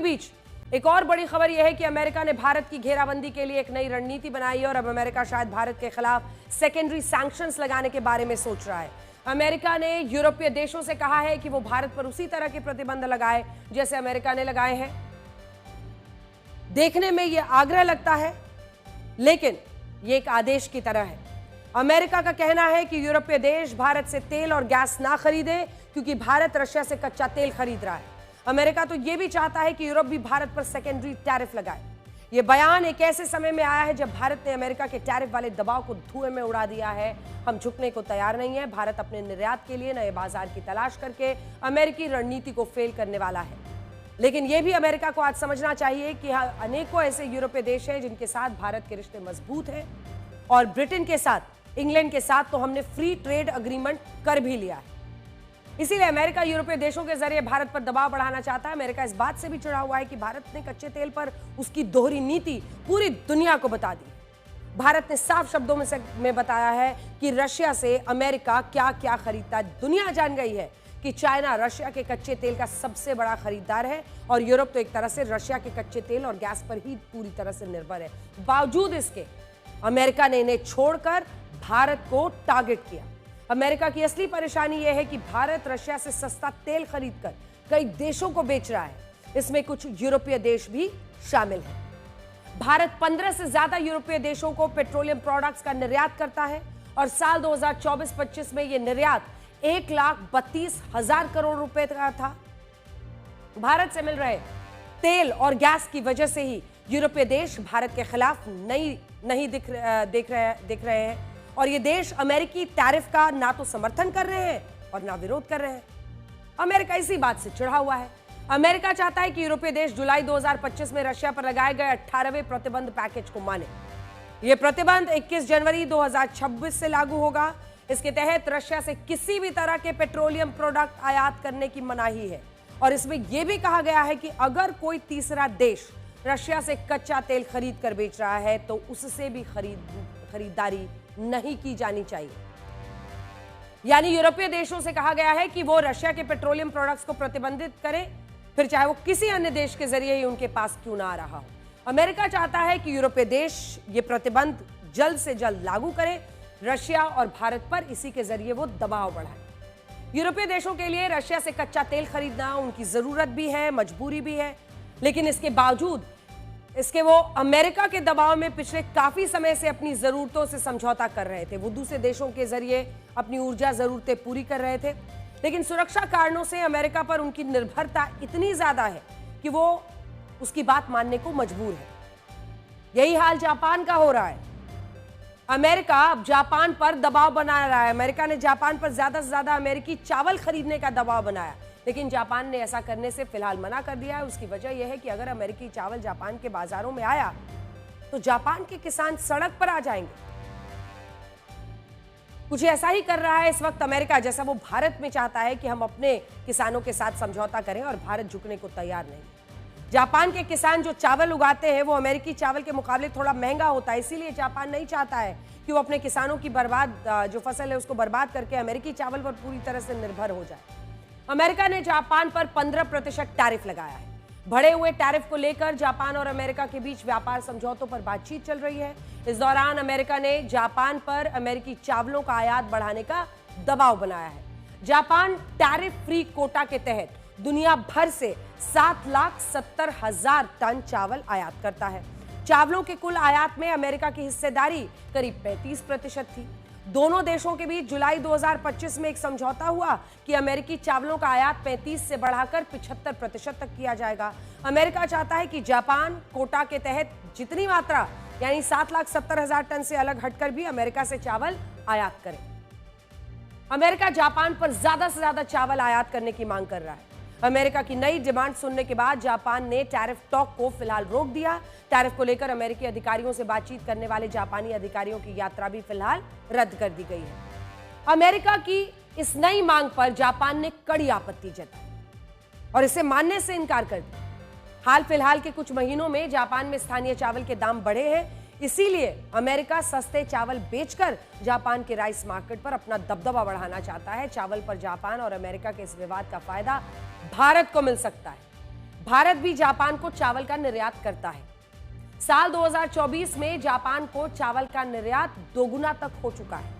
बीच एक और बड़ी खबर यह है कि अमेरिका ने भारत की घेराबंदी के लिए एक नई रणनीति बनाई है और अब अमेरिका शायद भारत के खिलाफ सेकेंडरी सैंक्शंस लगाने के बारे में सोच रहा है। अमेरिका ने यूरोपीय देशों से कहा है कि वो भारत पर उसी तरह के प्रतिबंध लगाए जैसे अमेरिका ने लगाए हैं। देखने में यह आग्रह लगता है, लेकिन यह एक आदेश की तरह है। अमेरिका का कहना है कि यूरोपीय देश भारत से तेल और गैस ना खरीदे क्योंकि भारत रशिया से कच्चा तेल खरीद रहा है। अमेरिका तो यह भी चाहता है कि यूरोप भी भारत पर सेकेंडरी टैरिफ लगाए। यह बयान एक ऐसे समय में आया है जब भारत ने अमेरिका के टैरिफ वाले दबाव को धुएं में उड़ा दिया है। हम झुकने को तैयार नहीं है। भारत अपने निर्यात के लिए नए बाजार की तलाश करके अमेरिकी रणनीति को फेल करने वाला है। लेकिन यह भी अमेरिका को आज समझना चाहिए कि अनेकों ऐसे यूरोपीय देश हैं जिनके साथ भारत के रिश्ते मजबूत हैं और ब्रिटेन के साथ, इंग्लैंड के साथ तो हमने फ्री ट्रेड अग्रीमेंट कर भी लिया है। इसीलिए अमेरिका यूरोपीय देशों के जरिए भारत पर दबाव बढ़ाना चाहता है। अमेरिका इस बात से भी चिढ़ा हुआ है कि भारत ने कच्चे तेल पर उसकी दोहरी नीति पूरी दुनिया को बता दी। भारत ने साफ शब्दों में बताया है कि रशिया से अमेरिका क्या क्या खरीदता है। दुनिया जान गई है कि चाइना रशिया के कच्चे तेल का सबसे बड़ा खरीदार है और यूरोप तो एक तरह से रशिया के कच्चे तेल और गैस पर ही पूरी तरह से निर्भर है। बावजूद इसके अमेरिका ने इन्हें छोड़कर भारत को टारगेट किया। अमेरिका की असली परेशानी यह है कि भारत रशिया से सस्ता तेल खरीदकर कई देशों को बेच रहा है। इसमें कुछ यूरोपीय देश भी शामिल हैं। भारत 15 से ज्यादा यूरोपीय देशों को पेट्रोलियम प्रोडक्ट्स का निर्यात करता है और साल 2024-25 में यह निर्यात 1,32,000 करोड़ रुपए का था। भारत से मिल रहे तेल और गैस की वजह से ही यूरोपीय देश भारत के खिलाफ नहीं देख रहे हैं और ये देश अमेरिकी टैरिफ का ना तो समर्थन कर रहे हैं और ना विरोध कर रहे हैं। अमेरिका इसी बात से चिढ़ा हुआ है। अमेरिका चाहता है कि यूरोपीय देश जुलाई 2025 में रशिया पर लगाए गए 18वें प्रतिबंध पैकेज को माने। यह प्रतिबंध 21 जनवरी 2026 से लागू होगा। इसके तहत रशिया से किसी भी तरह के पेट्रोलियम प्रोडक्ट आयात करने की मनाही है और इसमें यह भी कहा गया है कि अगर कोई तीसरा देश रशिया से कच्चा तेल खरीद कर बेच रहा है तो उससे भी खरीदारी नहीं की जानी चाहिए। यानी यूरोपीय देशों से कहा गया है कि वो रशिया के पेट्रोलियम प्रोडक्ट्स को प्रतिबंधित करें, फिर चाहे वो किसी अन्य देश के जरिए ही उनके पास क्यों ना आ रहा हो। अमेरिका चाहता है कि यूरोपीय देश ये प्रतिबंध जल्द से जल्द लागू करें रशिया और भारत पर, इसी के जरिए वो दबाव बढ़ाए। यूरोपीय देशों के लिए रशिया से कच्चा तेल खरीदना उनकी जरूरत भी है, मजबूरी भी है, लेकिन इसके बावजूद वो अमेरिका के दबाव में पिछले काफी समय से अपनी जरूरतों से समझौता कर रहे थे। वो दूसरे देशों के जरिए अपनी ऊर्जा जरूरतें पूरी कर रहे थे, लेकिन सुरक्षा कारणों से अमेरिका पर उनकी निर्भरता इतनी ज्यादा है कि वो उसकी बात मानने को मजबूर है। यही हाल जापान का हो रहा है। अमेरिका अब जापान पर दबाव बना रहा है। अमेरिका ने जापान पर ज्यादा से ज्यादा अमेरिकी चावल खरीदने का दबाव बनाया, लेकिन जापान ने ऐसा करने से फिलहाल मना कर दिया है। उसकी वजह यह है कि अगर अमेरिकी चावल जापान के बाजारों में आया तो जापान के किसान सड़क पर आ जाएंगे। कुछ ऐसा ही कर रहा है इस वक्त अमेरिका, जैसा वो भारत में चाहता है कि हम अपने किसानों के साथ समझौता करें और भारत झुकने को तैयार नहीं। जापान के किसान जो चावल उगाते हैं वो अमेरिकी चावल के मुकाबले थोड़ा महंगा होता है, इसीलिए जापान नहीं चाहता है कि वो अपने किसानों की जो फसल है उसको बर्बाद करके अमेरिकी चावल पर पूरी तरह से निर्भर हो जाए। अमेरिका ने जापान पर 15% टैरिफ लगाया है। बढ़े हुए टैरिफ को लेकर जापान और अमेरिका के बीच व्यापार समझौतों पर बातचीत चल रही है। इस दौरान अमेरिका ने जापान पर अमेरिकी चावलों का आयात बढ़ाने का दबाव बनाया है। जापान टैरिफ फ्री कोटा के तहत दुनिया भर से 7,70,000 टन चावल आयात करता है। चावलों के कुल आयात में अमेरिका की हिस्सेदारी करीब 35% थी। दोनों देशों के बीच जुलाई 2025 में एक समझौता हुआ कि अमेरिकी चावलों का आयात 35 से बढ़ाकर 75% तक किया जाएगा। अमेरिका चाहता है कि जापान कोटा के तहत जितनी मात्रा यानी 7,70,000 टन से अलग हटकर भी अमेरिका से चावल आयात करे। अमेरिका जापान पर ज्यादा से ज्यादा चावल आयात करने की मांग कर रहा है। अमेरिका की नई डिमांड सुनने के बाद जापान ने टैरिफ टॉक को फिलहाल रोक दिया। टैरिफ को लेकर अमेरिकी अधिकारियों से बातचीत करने वाले जापानी अधिकारियों की यात्रा भी फिलहाल रद्द कर दी गई है। अमेरिका की इस नई मांग पर जापान ने कड़ी आपत्ति जताई और इसे मानने से इनकार कर दिया। हाल फिलहाल के कुछ महीनों में जापान में स्थानीय चावल के दाम बढ़े हैं, इसीलिए अमेरिका सस्ते चावल बेचकर जापान के राइस मार्केट पर अपना दबदबा बढ़ाना चाहता है। चावल पर जापान और अमेरिका के इस विवाद का फायदा भारत को मिल सकता है। भारत भी जापान को चावल का निर्यात करता है। साल 2024 में जापान को चावल का निर्यात दोगुना तक हो चुका है।